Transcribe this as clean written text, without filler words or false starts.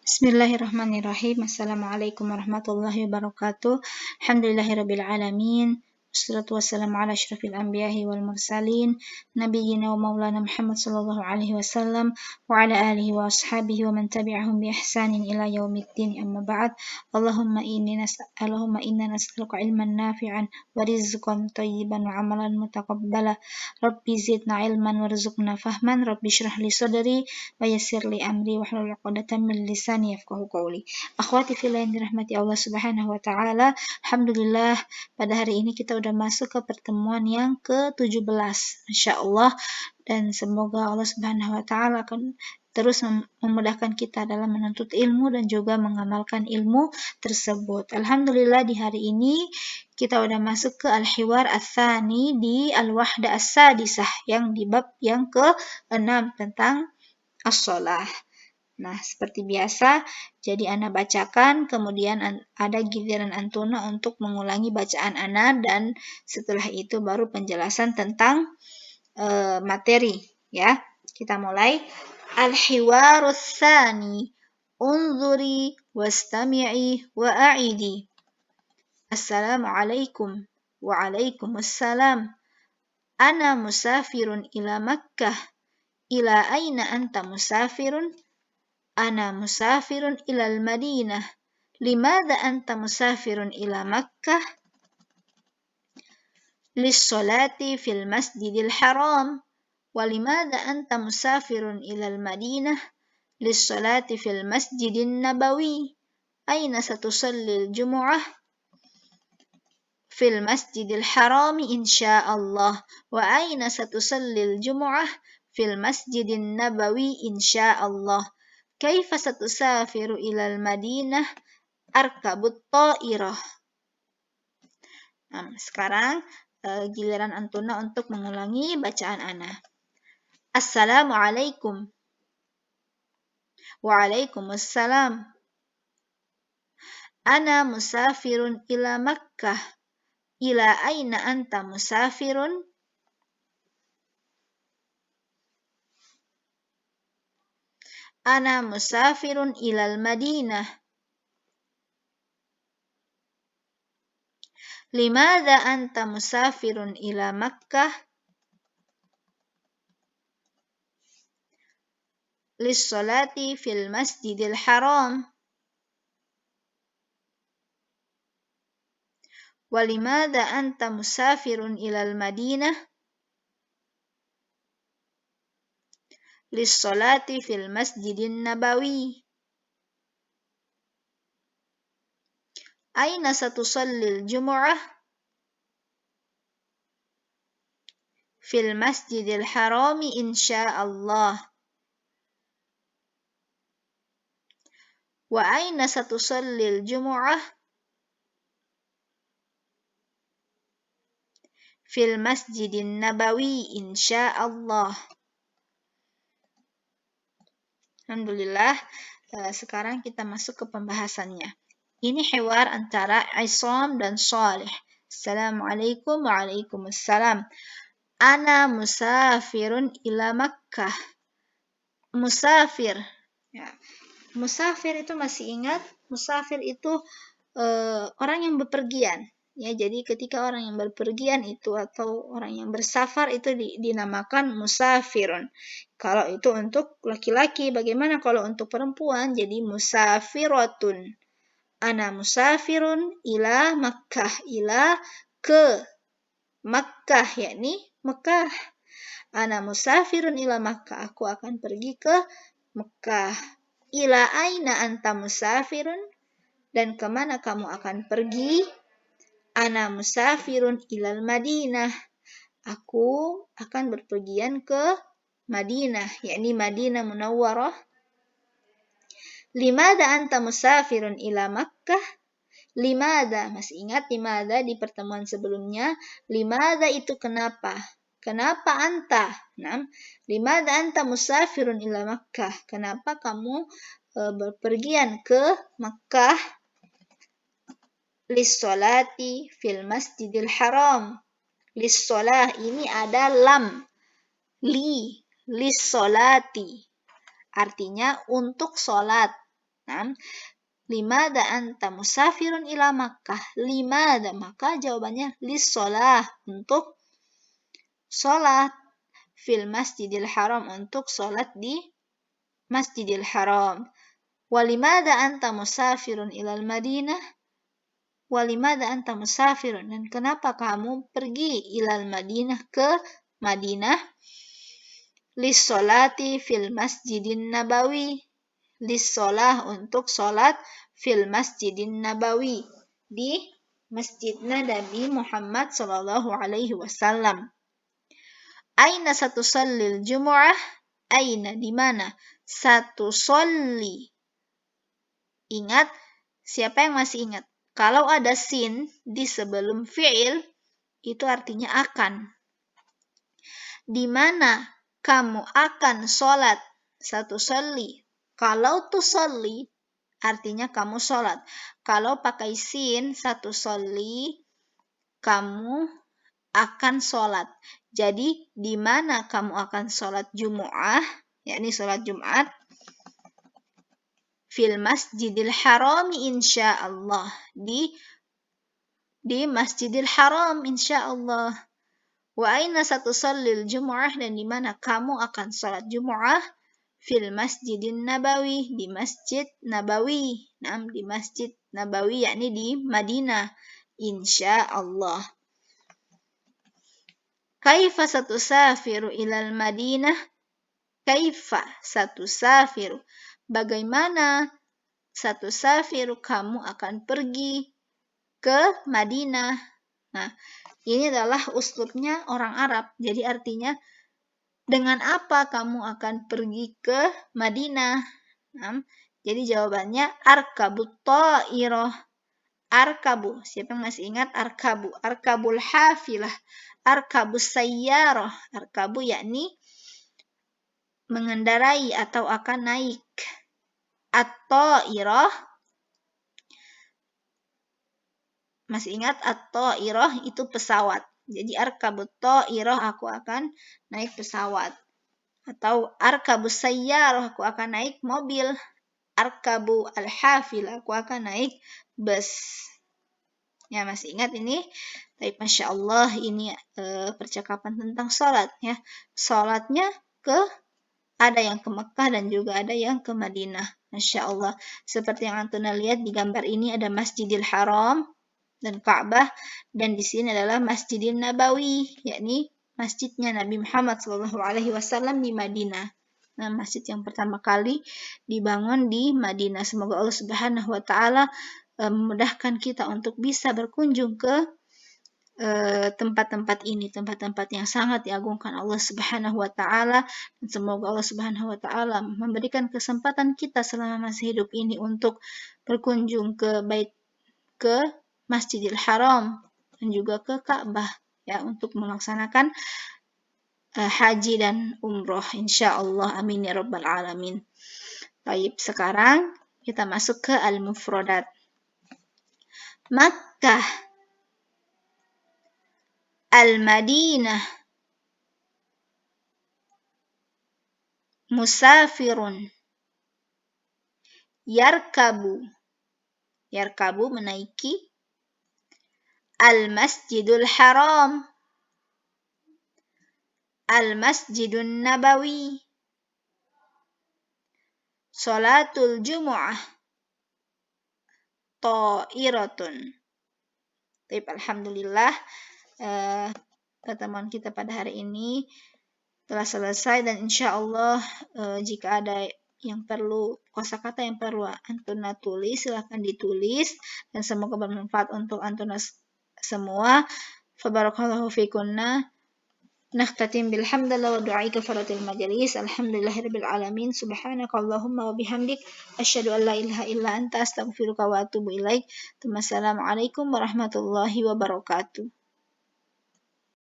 Bismillahirrahmanirrahim. Assalamualaikum warahmatullahi wabarakatuh. Alhamdulillahirabbil alamin. Wassalatu wassalamu ala asyrafil anbiya'i wal mursalin nabiyyina wa maulana Muhammad sallallahu alaihi wasallam wa ala alihi wa ashabihi wa man tabi'ahum bi ihsanin ila yaumiddin. Amma ba'd. Allahumma inna nas'aluka ilman nafi'an wa rizqan thayyiban wa amalan mutaqabbala. Rabbi zidna ilman warzuqna fahman. Rabbi shrah li sadri wa yassir li amri wahlul 'uqdatam min lisani yafqahu qawli. Akhwati fillah yang dirahmati Allah Subhanahu wa taala, alhamdulillah pada hari ini kita udah masuk ke pertemuan yang ke-17. Insyaallah, dan semoga Allah Subhanahu wa taala akan terus memudahkan kita dalam menuntut ilmu dan juga mengamalkan ilmu tersebut. Alhamdulillah di hari ini kita udah masuk ke al-hiwar ats-tsani di al-wahda as-sadisah yang di bab yang ke-6 tentang as-shalah. Nah, seperti biasa, jadi Ana bacakan, kemudian ada giliran Antuna untuk mengulangi bacaan Ana, dan setelah itu baru penjelasan tentang materi. Ya, kita mulai. Al-hiwarus tsani. Unzuri wastami'i wa a'idi. Assalamualaikum. Waalaikumsalam. Ana musafirun ila Makkah. Ila aina anta musafirun? Ana musafirun ilal Madinah. Limadha anta musafirun ila Makkah? Lis-sholati fil masjidil haram. Walimadha anta musafirun ilal Madinah? Lis-sholati fil masjidin nabawi. Aina satusallil jumu'ah? Fil masjidil harami insyaallah. Wa aina satusallil jumu'ah? Fil masjidin nabawi insyaallah. Kaifa satusafiru ilal Madinah? Arkabut ta'irah. Nah, sekarang giliran Antuna untuk mengulangi bacaan Ana. Assalamualaikum. Waalaikumsalam. Ana musafirun ila Makkah. Ila aina anta musafirun? Ana musafirun ilal Madinah. Limadha anta musafirun ila Makkah? Lis-sholati fil masjidil haram. Walimadha anta musafirun ilal Madinah? Lis-sholati fil masjidin nabawi. Aina satusallil jumu'ah? Fil masjidil harami insyaallah. Wa aina satusallil jumu'ah? Fil masjidin nabawi insyaallah. Alhamdulillah, sekarang kita masuk ke pembahasannya. Ini hiwar antara Isam dan Shalih. Assalamualaikum. Waalaikumsalam. Ana musafirun ila Makkah. Musafir. Ya. Musafir itu masih ingat? Musafir itu orang yang bepergian. Ya, jadi ketika orang yang berpergian itu atau orang yang bersafar itu dinamakan musafirun. Kalau itu untuk laki-laki, bagaimana kalau untuk perempuan? Jadi musafiratun. Ana musafirun ila Makkah. Ila ke Makkah, yakni Mekah. Ana musafirun ila Makkah. Aku akan pergi ke Mekah. Ila aina anta musafirun? Dan kemana kamu akan pergi? Ana musafirun ilal Madinah. Aku akan berpergian ke Madinah, yakni Madinah Munawwarah. Limadha anta musafirun ila Makkah? Limadha, masih ingat limadha di pertemuan sebelumnya? Limadha itu kenapa? Kenapa anta? Nah, limadha anta musafirun ila Makkah? Kenapa kamu berpergian ke Makkah? Lis-sholati fil masjidil haram. Lis-sholah ini ada lam. Lis-sholati. Artinya untuk sholat. Nah, limada anta musafirun ila Makkah? Limada, maka jawabannya lissolah, untuk sholat. Fil masjidil haram, untuk sholat di masjidil haram. Walimada anta musafirun ilal Madinah? Walimada anta musafirun, dan kenapa kamu pergi ilal Madinah, ke Madinah? Lissolati fil masjidin nabawi. Lissolah, untuk sholat, fil masjidin nabawi, di masjidnya Nabi Muhammad sallallahu alaihi wasallam. Aina satusallil jumu'ah? Aina, di mana? Satusolli. Ingat, siapa yang masih ingat? Kalau ada sin di sebelum fi'il, itu artinya akan. Di mana kamu akan sholat? Satusolli. Kalau tusolli, artinya kamu sholat. Kalau pakai sin, satusolli, kamu akan sholat. Jadi, di mana kamu akan sholat Jumu'ah, yakni sholat Jumat? Fil masjidil harami insyaallah. Di masjidil haram insyaallah. Wa aina satusallil Jumu'ah, dan di mana kamu akan sholat Jumu'ah? Fil masjidin nabawi, di masjid Nabawi. Nah, di masjid Nabawi, yakni di Madinah, insyaallah. Kaifa satusafiru ilal Madinah? Kaifa satusafiru, bagaimana? Satusafiru, kamu akan pergi ke Madinah. Nah, ini adalah uslubnya orang Arab. Jadi artinya, dengan apa kamu akan pergi ke Madinah? Nah, jadi jawabannya arkabut ta'irah. Arkabu, siapa yang masih ingat arkabu? Arkabul hafilah, arkabus sayyarah. Arkabu yakni mengendarai atau akan naik. At-ta'irah, masih ingat at-ta'irah itu pesawat. Jadi arkabut ta'irah, aku akan naik pesawat. Atau arkabus sayyarah, aku akan naik mobil. Arkabu al-hafil, aku akan naik bus. Ya, masih ingat ini? Tapi Masya Allah, ini percakapan tentang sholat. Ya. Sholatnya ada yang ke Mekah dan juga ada yang ke Madinah. Masya Allah. Seperti yang Antuna lihat di gambar ini, ada Masjidil Haram dan Ka'bah. Dan di sini adalah Masjidil Nabawi, yakni masjidnya Nabi Muhammad SAW di Madinah. Nah, masjid yang pertama kali dibangun di Madinah. Semoga Allah Subhanahu wa Ta'ala memudahkan kita untuk bisa berkunjung ke tempat-tempat ini, tempat-tempat yang sangat diagungkan Allah Subhanahu wa Ta'ala. Dan semoga Allah Subhanahu wa Ta'ala memberikan kesempatan kita selama masih hidup ini untuk berkunjung ke Masjidil Haram dan juga ke Ka'bah, ya, untuk melaksanakan haji dan umroh insyaallah, amin ya rabbal alamin. Baik, sekarang kita masuk ke al-mufradat. Makkah, al-Madinah, musafirun, yarkabu, yarkabu menaiki, al-Masjidul Haram, al-Masjidun Nabawi, Salatul Jumu'ah, Ta'iratun. Baik, alhamdulillah pertemuan kita pada hari ini telah selesai, dan insya Allah jika ada yang perlu, kosakata yang perlu Antuna tulis, silahkan ditulis, dan semoga bermanfaat untuk Antuna semua. Fabarakallahu fikunna. Nakhtatim bilhamdalillah wa du'ai kafaratil majalis. Alhamdulillahirabbil alamin. Subhanakallahumma wa bihamdik asyhadu an la ilaha illa anta astaghfiruka wa atubu ilaik. Assalamualaikum warahmatullahi wabarakatuh.